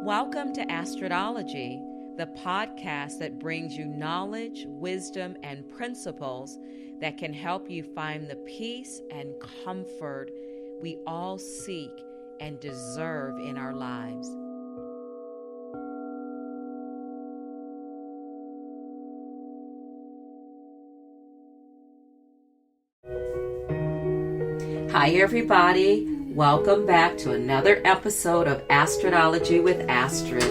Welcome to Astrodology, the podcast that brings you knowledge, wisdom, and principles that can help you find the peace and comfort we all seek and deserve in our lives. Hi everybody, welcome back to another episode of Astrodology with Astrid.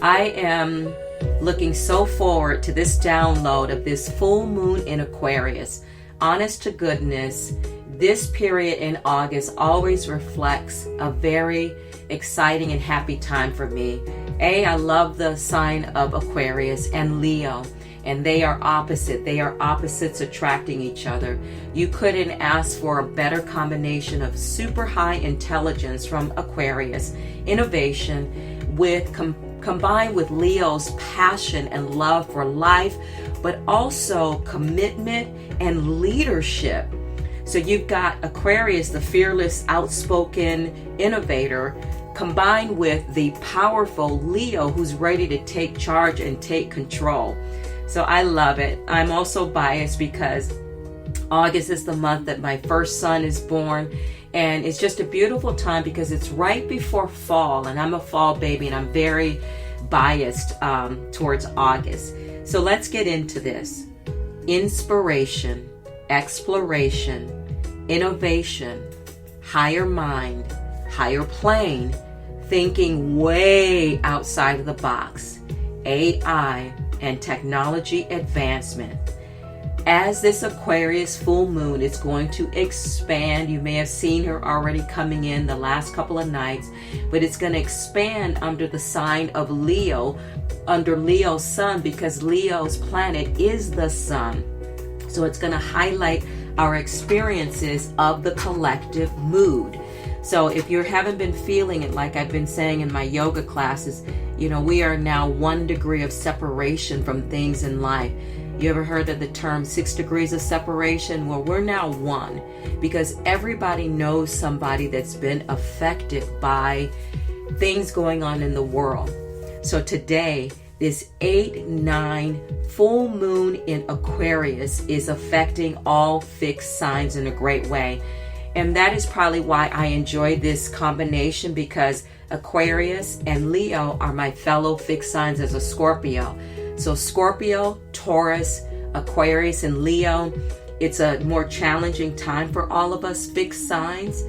I am looking so forward to this download of this full moon in Aquarius. Honest to goodness, this period in August always reflects a very exciting and happy time for me. I love the sign of Aquarius and Leo. And they are opposite. They are opposites attracting each other. You couldn't ask for a better combination of super high intelligence from Aquarius, innovation, with combined with Leo's passion and love for life, but also commitment and leadership. So you've got Aquarius, the fearless, outspoken innovator, combined with the powerful Leo who's ready to take charge and take control. So I love it. I'm also biased because August is the month that my first son is born. And it's just a beautiful time because it's right before fall. And I'm a fall baby and I'm very biased towards August. So let's get into this. Inspiration, exploration, innovation, higher mind, higher plane, thinking way outside of the box, AI, and technology advancement. As this Aquarius full moon is going to expand, you may have seen her already coming in the last couple of nights, but it's going to expand under the sign of Leo, under Leo's sun, because Leo's planet is the sun. So it's going to highlight our experiences of the collective mood. So if you haven't been feeling it, like I've been saying in my yoga classes, you know, we are now 1 degree of separation from things in life. You ever heard of the term 6 degrees of separation? Well, we're now 1 because everybody knows somebody that's been affected by things going on in the world. So today, this 8-9 full moon in Aquarius is affecting all fixed signs in a great way. And that is probably why I enjoy this combination, because Aquarius and Leo are my fellow fixed signs as a Scorpio. So Scorpio, Taurus, Aquarius, and Leo, it's a more challenging time for all of us fixed signs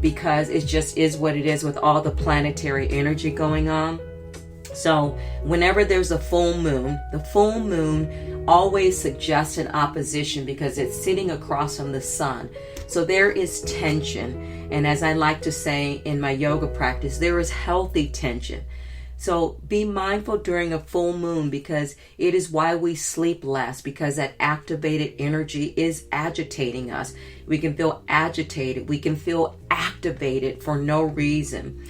because it just is what it is with all the planetary energy going on. So whenever there's a full moon, the full moon always suggests an opposition because it's sitting across from the sun. So there is tension. And as I like to say in my yoga practice, there is healthy tension. So be mindful during a full moon because it is why we sleep less, because that activated energy is agitating us. We can feel agitated. We can feel activated for no reason.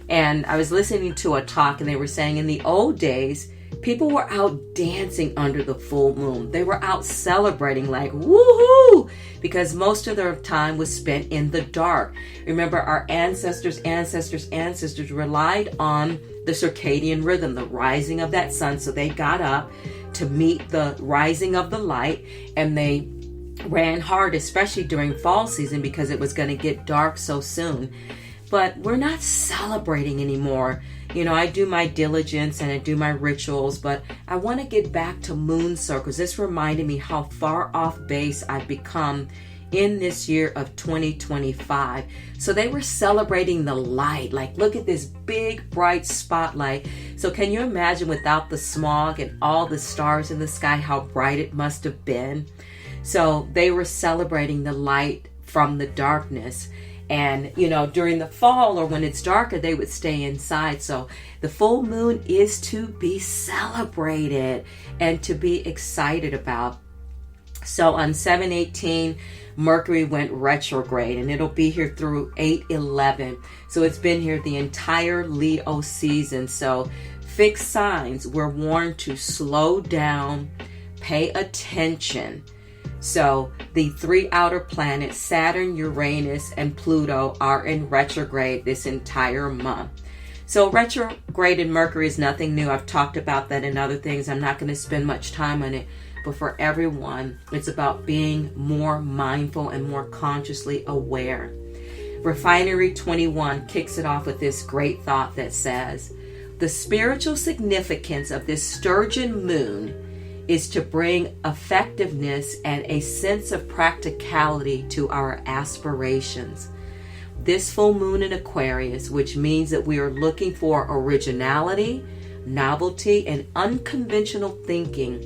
And I was listening to a talk and they were saying in the old days, people were out dancing under the full moon. They were out celebrating like woohoo, because most of their time was spent in the dark. Remember, our ancestors relied on the circadian rhythm, the rising of that sun. So they got up to meet the rising of the light and they ran hard, especially during fall season because it was going to get dark so soon. But we're not celebrating anymore. You know, I do my diligence and I do my rituals, but I want to get back to moon circles. This reminded me how far off base I've become in this year of 2025. So they were celebrating the light. Like, look at this big, bright spotlight. So can you imagine without the smog and all the stars in the sky, how bright it must have been? So they were celebrating the light from the darkness. And, you know, during the fall or when it's darker, they would stay inside. So the full moon is to be celebrated and to be excited about. So on 7/18, Mercury went retrograde and it'll be here through 8/11. So it's been here the entire Leo season. So fixed signs, we're warned to slow down, pay attention. So the 3 outer planets, Saturn, Uranus, and Pluto, are in retrograde this entire month. So retrograded Mercury is nothing new. I've talked about that in other things. I'm not going to spend much time on it. But for everyone, it's about being more mindful and more consciously aware. Refinery 21 kicks it off with this great thought that says, the spiritual significance of this sturgeon moon is to bring effectiveness and a sense of practicality to our aspirations. This full moon in Aquarius, which means that we are looking for originality, novelty, and unconventional thinking,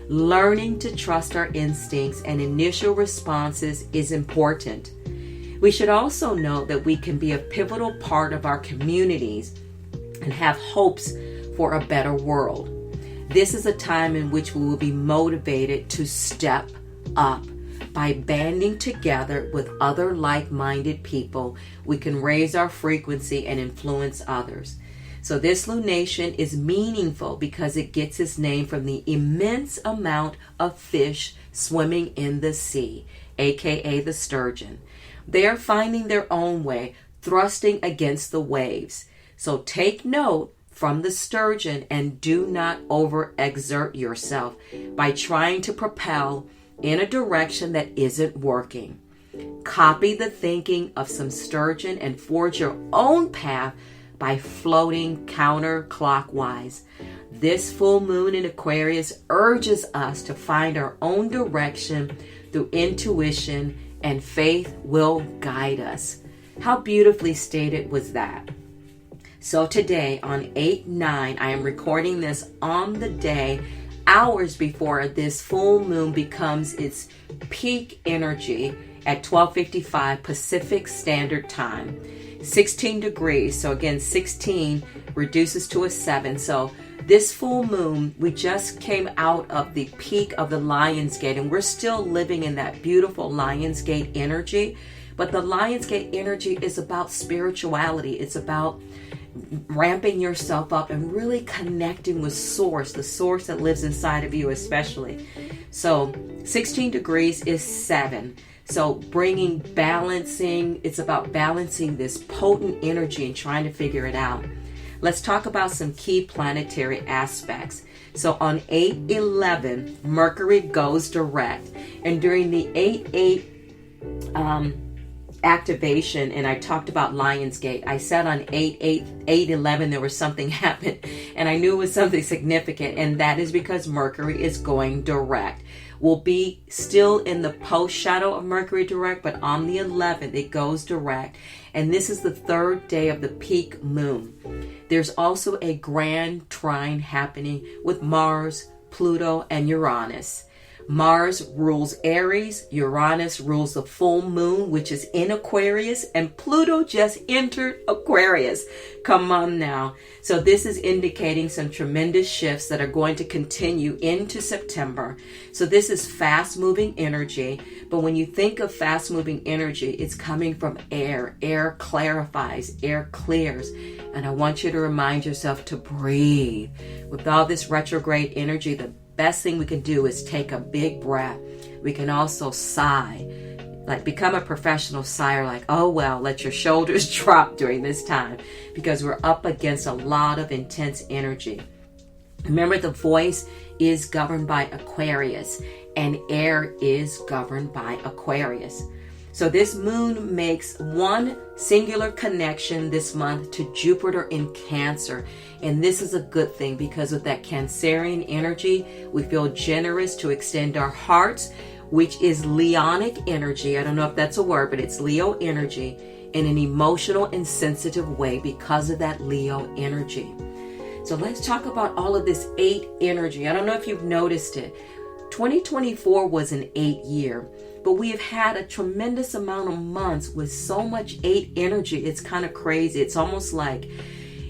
learning to trust our instincts and initial responses is important. We should also note that we can be a pivotal part of our communities and have hopes for a better world. This is a time in which we will be motivated to step up. By banding together with other like-minded people, we can raise our frequency and influence others. So this lunation is meaningful because it gets its name from the immense amount of fish swimming in the sea, aka the sturgeon. They are finding their own way, thrusting against the waves. So take note from the sturgeon and do not overexert yourself by trying to propel in a direction that isn't working. Copy the thinking of some sturgeon and forge your own path by floating counterclockwise. This full moon in Aquarius urges us to find our own direction through intuition, and faith will guide us. How beautifully stated was that? So today on 8/9, I am recording this on the day hours before this full moon becomes its peak energy at 12:55 Pacific Standard Time. 16 degrees. So again, 16 reduces to a 7. So this full moon, we just came out of the peak of the Lion's Gate, and we're still living in that beautiful Lion's Gate energy. But the Lion's Gate energy is about spirituality. It's about ramping yourself up and really connecting with source, the source that lives inside of you especially. So 16 degrees is 7. So it's about balancing this potent energy and trying to figure it out. Let's talk about some key planetary aspects. So on 8/11, Mercury goes direct. And during the 8/8 activation, and I talked about Lionsgate, I said on 8/11 there was something happened, and I knew it was something significant, and that is because Mercury is going direct. We'll be still in the post shadow of Mercury direct, but on the 11th it goes direct, and this is the third day of the peak moon. There's also a grand trine happening with Mars, Pluto, and Uranus. Mars rules Aries, Uranus rules the full moon, which is in Aquarius, and Pluto just entered Aquarius. Come on now. So this is indicating some tremendous shifts that are going to continue into September. So this is fast-moving energy, but when you think of fast-moving energy, it's coming from air. Air clarifies, air clears, and I want you to remind yourself to breathe. With all this retrograde energy, the best thing we can do is take a big breath. We can also sigh, like become a professional sigher, like, oh well, let your shoulders drop during this time, because we're up against a lot of intense energy. Remember, the voice is governed by Aquarius, and air is governed by Aquarius. So this moon makes one singular connection this month to Jupiter in Cancer. And this is a good thing, because with that Cancerian energy, we feel generous to extend our hearts, which is Leonic energy. I don't know if that's a word, but it's Leo energy, in an emotional and sensitive way because of that Leo energy. So let's talk about all of this 8 energy. I don't know if you've noticed it. 2024 was an 8 year. But we have had a tremendous amount of months with so much 8 energy. It's kind of crazy. It's almost like,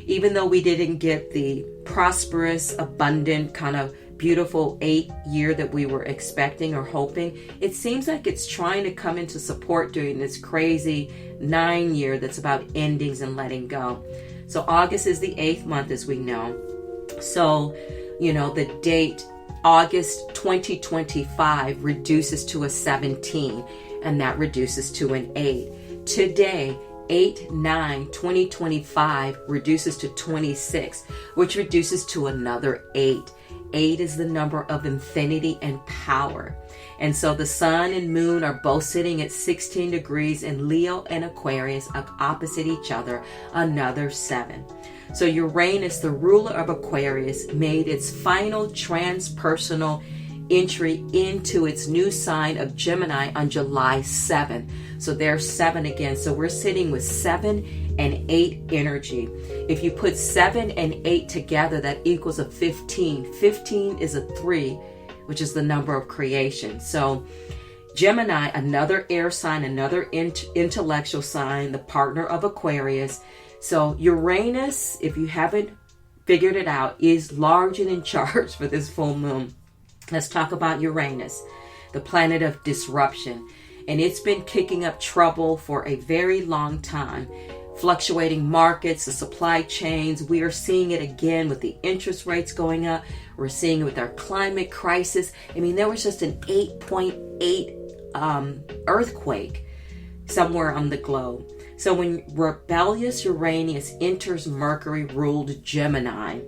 even though we didn't get the prosperous, abundant, kind of beautiful 8 year that we were expecting or hoping, it seems like it's trying to come into support during this crazy 9 year that's about endings and letting go. So August is the 8th month, as we know. So, the date August 2025 reduces to a 17, and that reduces to an 8. Today, 8/9/2025 reduces to 26, which reduces to another 8. 8 is the number of infinity and power. And so the sun and moon are both sitting at 16 degrees in Leo and Aquarius opposite each other, another 7. So Uranus, the ruler of Aquarius, made its final transpersonal entry into its new sign of Gemini on July 7. So there's 7 again. So we're sitting with 7 and 8 energy. If you put 7 and 8 together, that equals a 15. 15 is a 3, which is the number of creation. So Gemini, another air sign, another intellectual sign, the partner of Aquarius. So Uranus, if you haven't figured it out, is large and in charge for this full moon. Let's talk about Uranus, the planet of disruption. And it's been kicking up trouble for a very long time. Fluctuating markets, the supply chains. We are seeing it again with the interest rates going up. We're seeing it with our climate crisis. I mean, there was just an 8.8 earthquake somewhere on the globe. So when rebellious Uranus enters Mercury-ruled Gemini,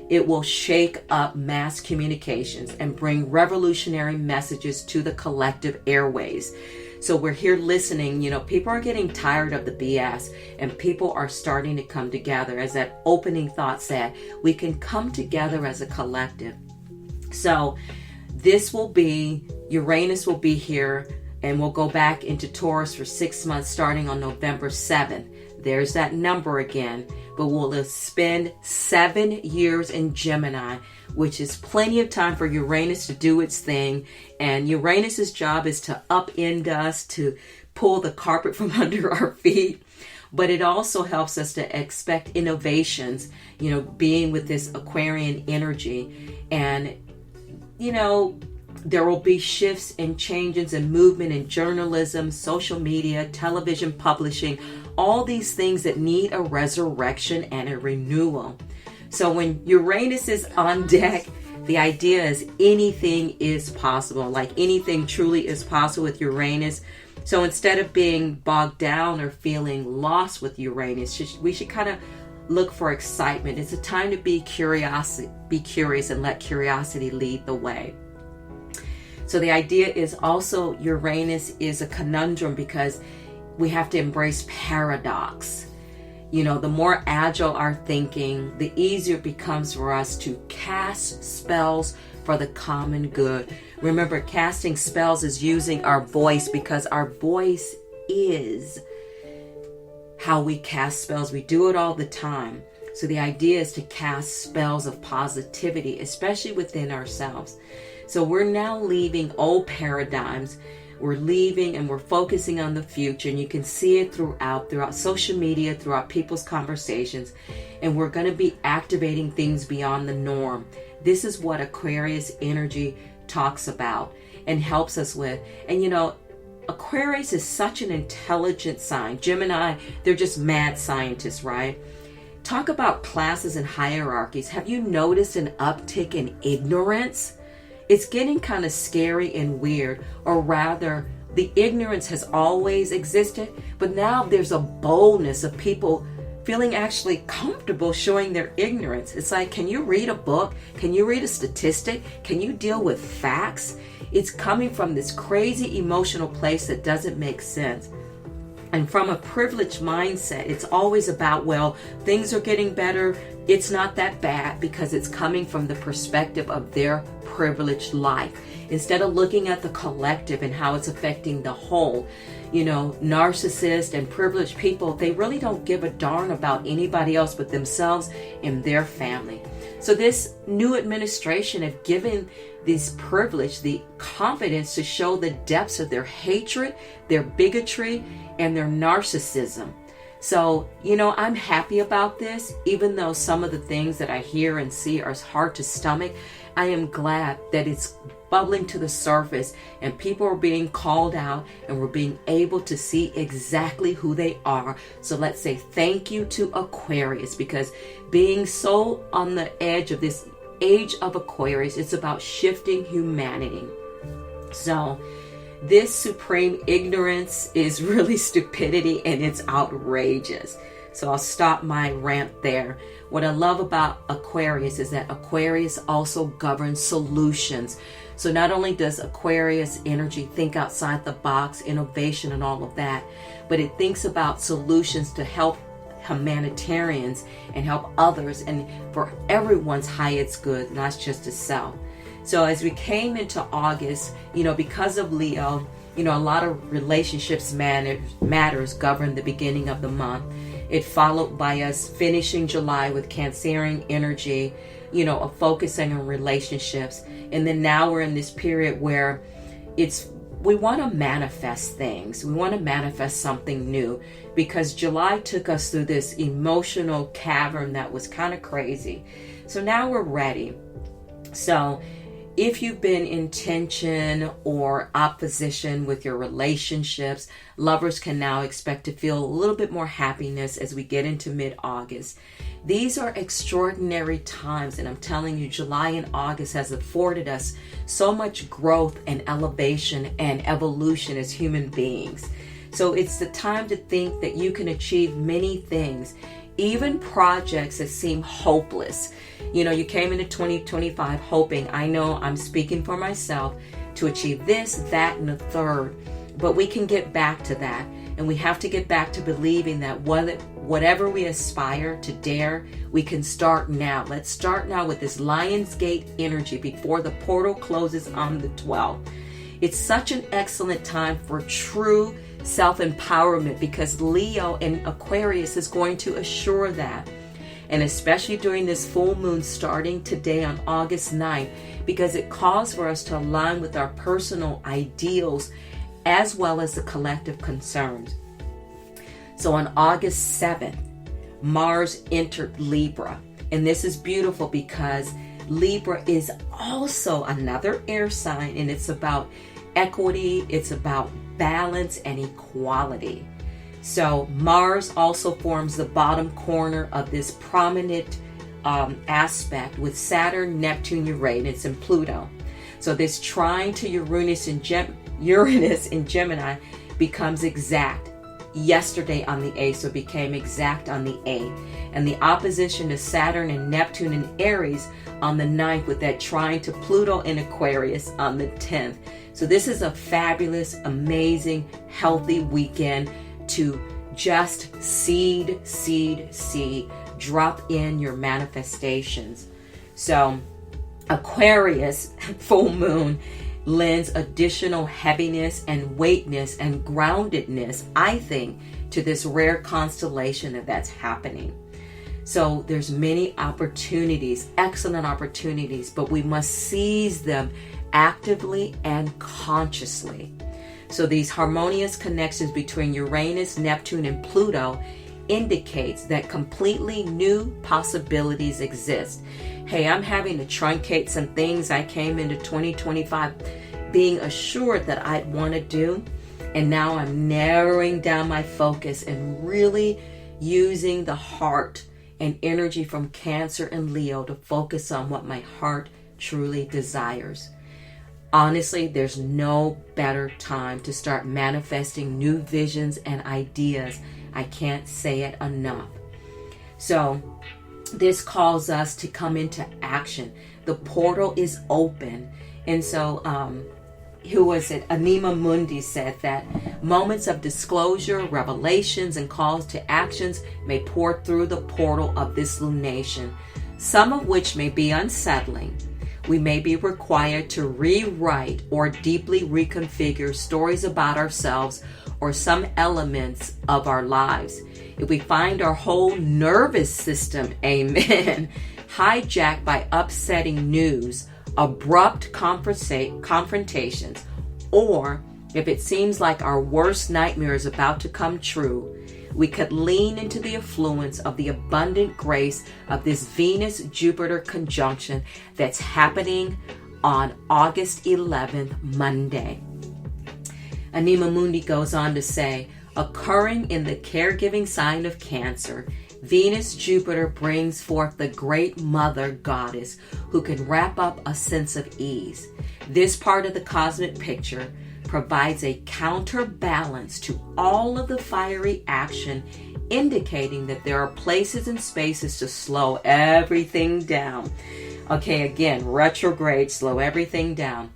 it will shake up mass communications and bring revolutionary messages to the collective airways. So we're here listening. You know, people are getting tired of the BS, and people are starting to come together. As that opening thought said, we can come together as a collective. So this will be, Uranus will be here, and we'll go back into Taurus for 6 months starting on November 7th. There's that number again. But we'll spend 7 years in Gemini, which is plenty of time for Uranus to do its thing. And Uranus's job is to upend us, to pull the carpet from under our feet. But it also helps us to expect innovations, you know, being with this Aquarian energy. And, you know, there will be shifts and changes and movement in journalism, social media, television, publishing, all these things that need a resurrection and a renewal. So when Uranus is on deck, the idea is anything is possible. Like anything truly is possible with Uranus. So instead of being bogged down or feeling lost with Uranus, we should kind of look for excitement. It's a time to be curious and let curiosity lead the way. So the idea is also Uranus is a conundrum because we have to embrace paradox. You know, the more agile our thinking, the easier it becomes for us to cast spells for the common good. Remember, casting spells is using our voice because our voice is how we cast spells. We do it all the time. So the idea is to cast spells of positivity, especially within ourselves. So we're now leaving old paradigms. We're leaving and we're focusing on the future, and you can see it throughout social media, throughout people's conversations, and we're going to be activating things beyond the norm. This is what Aquarius energy talks about and helps us with. And you know, Aquarius is such an intelligent sign. Gemini, they're just mad scientists, right? Talk about classes and hierarchies. Have you noticed an uptick in ignorance? It's getting kind of scary and weird, or rather, the ignorance has always existed, but now there's a boldness of people feeling actually comfortable showing their ignorance. It's like, can you read a book? Can you read a statistic? Can you deal with facts? It's coming from this crazy emotional place that doesn't make sense. And from a privileged mindset, it's always about, well, things are getting better. It's not that bad, because it's coming from the perspective of their privileged life. Instead of looking at the collective and how it's affecting the whole, you know, narcissists and privileged people, they really don't give a darn about anybody else but themselves and their family. So this new administration have given this privilege the confidence to show the depths of their hatred, their bigotry, and their narcissism. So, you know, I'm happy about this, even though some of the things that I hear and see are hard to stomach. I am glad that it's bubbling to the surface and people are being called out and we're being able to see exactly who they are. So let's say thank you to Aquarius, because being so on the edge of this age of Aquarius, it's about shifting humanity. So This supreme ignorance is really stupidity, and it's outrageous. So I'll stop my rant there. What I love about Aquarius is that Aquarius also governs solutions. So not only does Aquarius energy think outside the box, innovation and all of that, but it thinks about solutions to help humanitarians and help others and for everyone's highest good, not just itself. So as we came into August, because of Leo, a lot of relationships matters govern the beginning of the month. It followed by us finishing July with Cancerian energy, of focusing on relationships. And then now we're in this period where we want to manifest things. We want to manifest something new, because July took us through this emotional cavern that was kind of crazy. So now we're ready. So if you've been in tension or opposition with your relationships, lovers can now expect to feel a little bit more happiness as we get into mid-August. These are extraordinary times, and I'm telling you, July and August has afforded us so much growth and elevation and evolution as human beings. So it's the time to think that you can achieve many things, even projects that seem hopeless. You came into 2025 hoping, I know I'm speaking for myself, to achieve this, that, and the third. But we can get back to that. And we have to get back to believing that whatever we aspire to dare, we can start now. Let's start now with this Lionsgate energy before the portal closes on the 12th. It's such an excellent time for true self-empowerment, because Leo and Aquarius is going to assure that. And especially during this full moon starting today on August 9th, because it calls for us to align with our personal ideals as well as the collective concerns. So on August 7th, Mars entered Libra. And this is beautiful because Libra is also another air sign, and it's about equity, it's about balance and equality. So Mars also forms the bottom corner of this prominent aspect with Saturn, Neptune, Uranus, and Pluto. So this trine to Uranus in Gemini becomes exact yesterday on the 8th, so it became exact on the 8th. And the opposition to Saturn and Neptune in Aries on the 9th, with that trine to Pluto in Aquarius on the 10th. So this is a fabulous, amazing, healthy weekend to just seed, drop in your manifestations. So Aquarius full moon lends additional heaviness and weightness and groundedness, I think, to this rare constellation that's happening. So there's many opportunities, excellent opportunities, but we must seize them actively and consciously. So these harmonious connections between Uranus, Neptune, and Pluto indicates that completely new possibilities exist. Hey, I'm having to truncate some things I came into 2025 being assured that I'd want to do, and now I'm narrowing down my focus and really using the heart and energy from Cancer and Leo to focus on what my heart truly desires. Honestly, there's no better time to start manifesting new visions and ideas. I can't say it enough. So this calls us to come into action. The portal is open. And so, who was it? Anima Mundi said that moments of disclosure, revelations, and calls to actions may pour through the portal of this lunation, some of which may be unsettling. We may be required to rewrite or deeply reconfigure stories about ourselves or some elements of our lives. If we find our whole nervous system, amen, hijacked by upsetting news, abrupt confrontations, or if it seems like our worst nightmare is about to come true, we could lean into the affluence of the abundant grace of this Venus-Jupiter conjunction that's happening on August 11th, Monday. Anima Mundi goes on to say, occurring in the caregiving sign of Cancer, Venus-Jupiter brings forth the great mother goddess who can wrap up a sense of ease. This part of the cosmic picture provides a counterbalance to all of the fiery action, indicating that there are places and spaces to slow everything down. Okay, again, retrograde, slow everything down.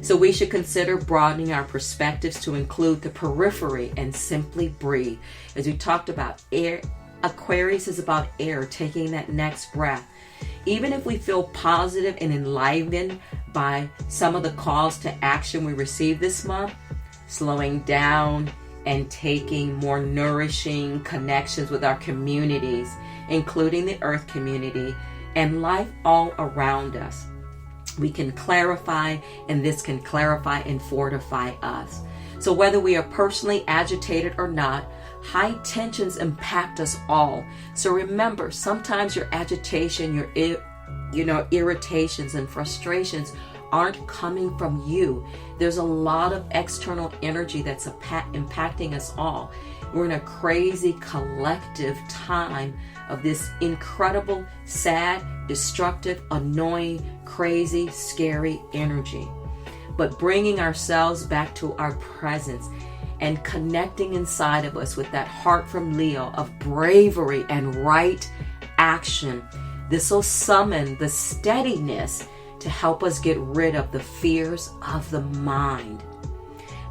So we should consider broadening our perspectives to include the periphery and simply breathe. As we talked about, air, Aquarius is about air, taking that next breath. Even if we feel positive and enlivened by some of the calls to action we received this month, slowing down and taking more nourishing connections with our communities, including the earth community and life all around us, we can clarify, and this can clarify and fortify us. So whether we are personally agitated or not, high tensions impact us all. So remember, sometimes your agitation, your irritations and frustrations aren't coming from you. There's a lot of external energy that's impacting us all. We're in a crazy collective time of this incredible, sad, destructive, annoying, crazy, scary energy. But bringing ourselves back to our presence and connecting inside of us with that heart from Leo of bravery and right action, this will summon the steadiness to help us get rid of the fears of the mind.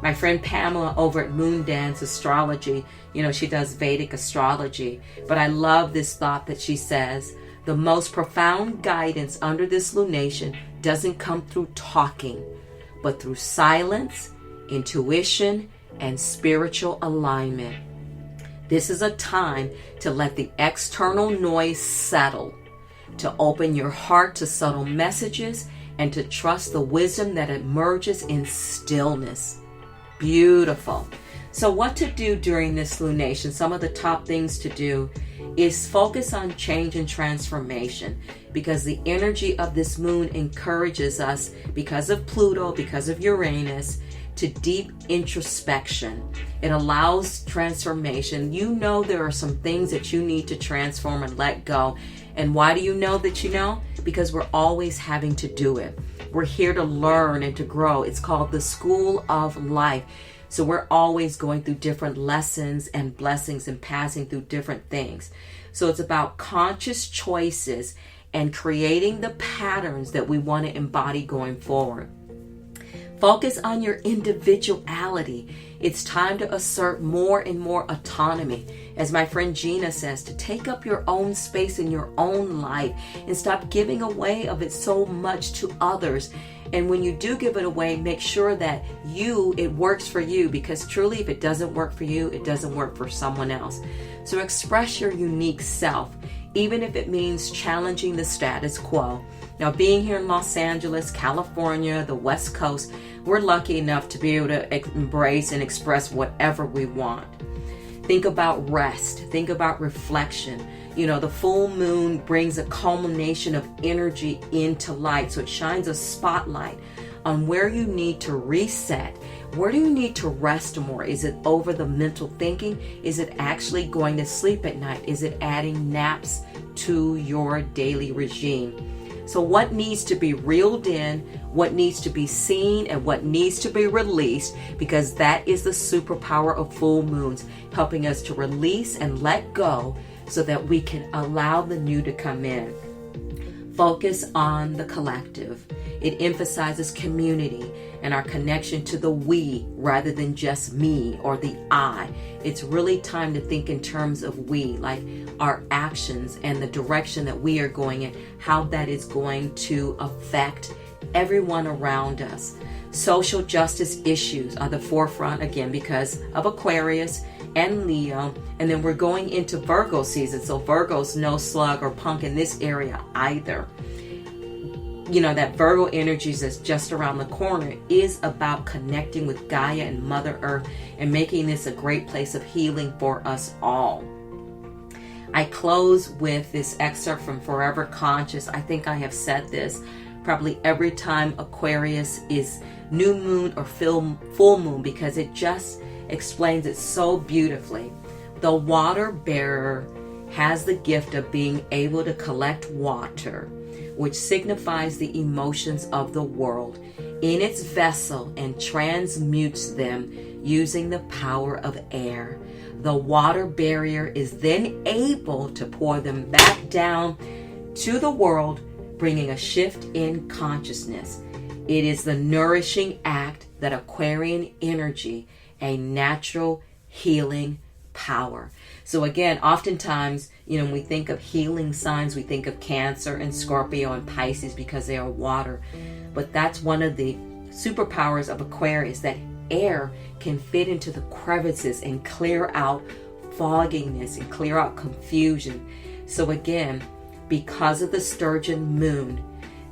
My friend Pamela over at Moon Dance Astrology, she does Vedic astrology, but I love this thought that she says, the most profound guidance under this lunation doesn't come through talking, but through silence, intuition, and spiritual alignment. This is a time to let the external noise settle, to open your heart to subtle messages, and to trust the wisdom that emerges in stillness. Beautiful. So what to do during this lunation? Some of the top things to do is focus on change and transformation, because the energy of this moon encourages us, because of Pluto, because of Uranus, to deep introspection. It allows transformation. There are some things that you need to transform and let go. And why do you know that you know? Because we're always having to do it. We're here to learn and to grow. It's called the school of life. So we're always going through different lessons and blessings and passing through different things. So it's about conscious choices and creating the patterns that we want to embody going forward. Focus on your individuality. It's time to assert more and more autonomy. As my friend Gina says, to take up your own space in your own life and stop giving away of it so much to others. And when you do give it away, make sure that it works for you, because truly if it doesn't work for you, it doesn't work for someone else. So express your unique self, even if it means challenging the status quo. Now, being here in Los Angeles, California, the West Coast, we're lucky enough to be able to embrace and express whatever we want. Think about rest. Think about reflection. The full moon brings a culmination of energy into light. So it shines a spotlight on where you need to reset. Where do you need to rest more? Is it over the mental thinking? Is it actually going to sleep at night? Is it adding naps to your daily regime? So what needs to be reeled in, what needs to be seen, and what needs to be released, because that is the superpower of full moons, helping us to release and let go so that we can allow the new to come in. Focus on the collective. It emphasizes community and our connection to the we rather than just me or the I. It's really time to think in terms of we, like our actions and the direction that we are going in, how that is going to affect everyone around us. Social justice issues are the forefront, again, because of Aquarius and Leo. And then we're going into Virgo season. So Virgo's no slug or punk in this area either. That Virgo energy that's just around the corner is about connecting with Gaia and Mother Earth and making this a great place of healing for us all. I close with this excerpt from Forever Conscious. I think I have said this probably every time Aquarius is new moon or full moon, because it just explains it so beautifully. The water bearer has the gift of being able to collect water, which signifies the emotions of the world, in its vessel and transmutes them using the power of air. The water barrier is then able to pour them back down to the world, bringing a shift in consciousness. It is the nourishing act that Aquarian energy, a natural healing power. So again, oftentimes, when we think of healing signs, we think of Cancer and Scorpio and Pisces because they are water. But that's one of the superpowers of Aquarius, that air can fit into the crevices and clear out fogginess and clear out confusion. So again, because of the Sturgeon Moon,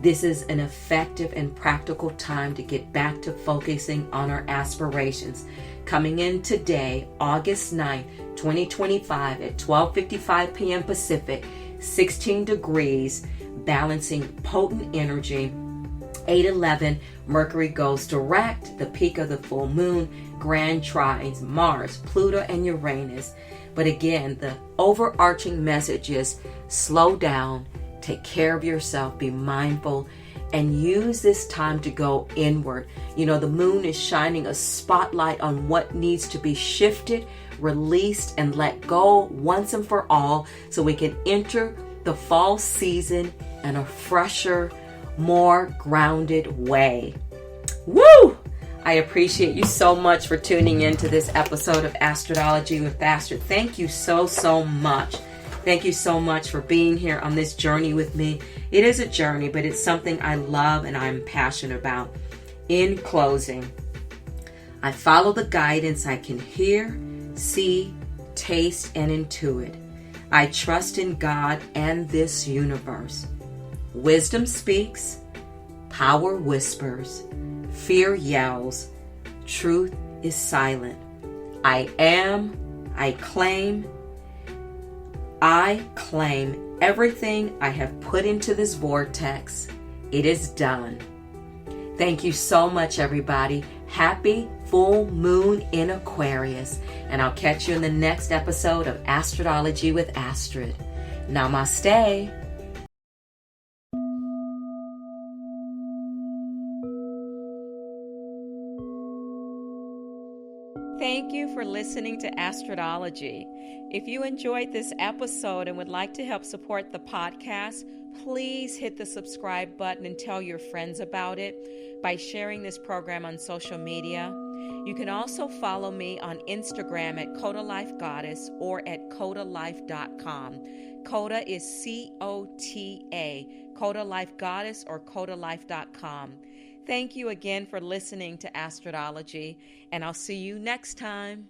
this is an effective and practical time to get back to focusing on our aspirations. Coming in today, August 9th, 2025 at 12:55 p.m. Pacific, 16 degrees, balancing potent energy. 8:11, Mercury goes direct, the peak of the full moon, grand trines, Mars, Pluto, and Uranus. But again, the overarching message is slow down, take care of yourself, be mindful, and use this time to go inward. The moon is shining a spotlight on what needs to be shifted, released, and let go once and for all, so we can enter the fall season in a fresher, more grounded way. Woo! I appreciate you so much for tuning in to this episode of Astrology with Astrid. Thank you so much. Thank you so much for being here on this journey with me. It is a journey, but it's something I love and I'm passionate about. In closing, I follow the guidance I can hear, see, taste, and intuit. I trust in God and this universe. Wisdom speaks, power whispers, fear yells, truth is silent. I claim everything I have put into this vortex. It is done. Thank you so much, everybody. Happy full moon in Aquarius. And I'll catch you in the next episode of Astrology with Astrid. Namaste. Thank you for listening to Astrodology. If you enjoyed this episode and would like to help support the podcast, please hit the subscribe button and tell your friends about it by sharing this program on social media. You can also follow me on Instagram at Coda Life Goddess or at CodaLife.com. Coda is COTA, Coda Life Goddess or CodaLife.com. Thank you again for listening to Astrology, and I'll see you next time.